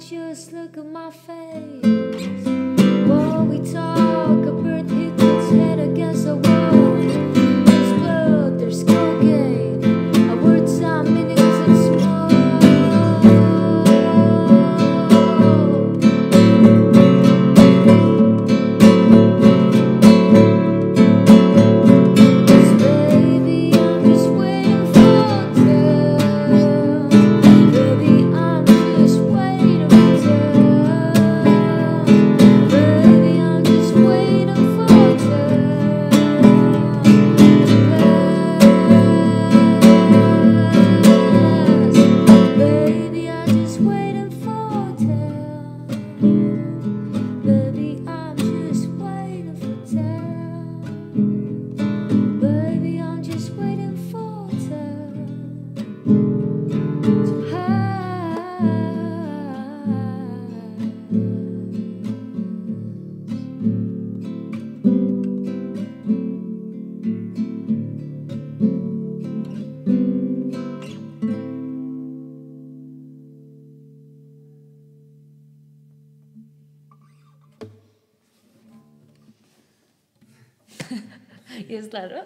Just look at my face. While we talk, a bird hits its head against a wall. There's blood, there's cocaine. Our words are meaningless and small. Baby, I'm just waiting for time. Baby, I'm just waiting for time. Baby, I'm just waiting for time to pass. Baby, I'm just waiting for time. Baby, I'm just waiting for time. Baby, I'm just waiting for time to pass. ¿Y es claro?